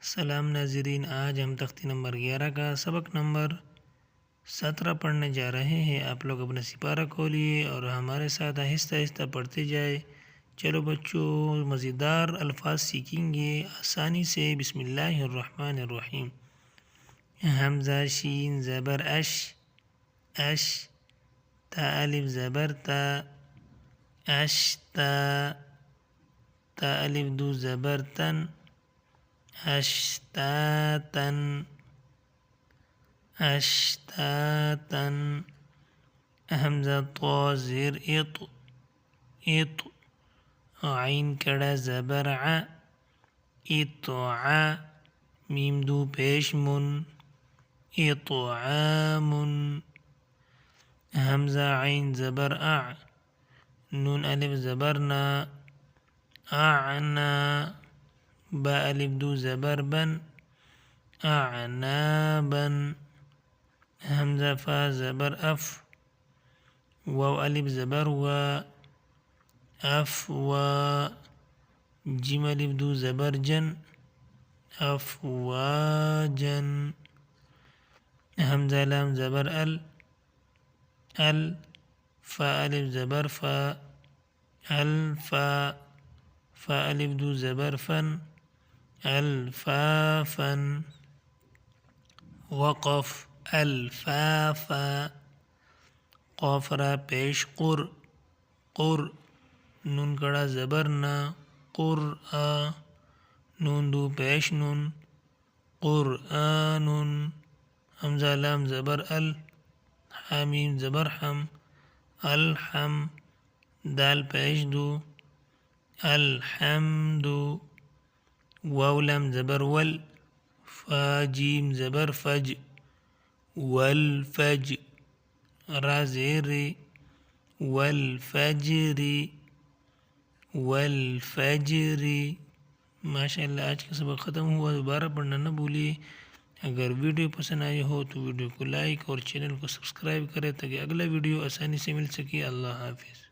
سلام ناظرین، آج ہم تختی نمبر 11 کا سبق نمبر 17 پڑھنے جا رہے ہیں۔ آپ لوگ اپنا سپارہ کھولیے اور ہمارے ساتھ آہستہ آہستہ پڑھتے جائے۔ چلو بچوں، مزیدار الفاظ سیکھیں گے آسانی سے۔ بسم اللہ الرحمن الرحیم۔ حمزہ شین زبر اش اش، تا الف زبر تا اشتا، تا الف دو زبر تن اشتاتن اشتاتن، حمزہ طا زیر اط اط، عین کڑا زبر ع اطع، میم دو پیش من اطعام، حمزہ عین زبر اع، نون الف زبر نا اعنا، با الف دو زبر بن اعنابا، حمزہ فا زبر اف، واو الف زبر وا افوا، جیم الف دو زبر جن افواجن، حمزہ لام زبر ال ال، فا الف زبر فا الفا، فا الف دو زبر فن الفافن، وقف الفافا، قاف را پیش قر قر، نون کڑا زبر نا قرآ، نون دو پیش نون قرآن، حمزہ لام زبر ال، حامیم زبر حم الحم، دال پیش دو الحمد، واو لام زبر ول، فا جیم زبر فج والفج، را زیر والفجر والفجر۔ ماشاءاللہ، آج کا سبق ختم ہوا۔ دوبارہ پڑھنا نہ بھولیے۔ اگر ویڈیو پسند آئی ہو تو ویڈیو کو لائک اور چینل کو سبسکرائب کریں تاکہ اگلا ویڈیو آسانی سے مل سکے۔ اللہ حافظ۔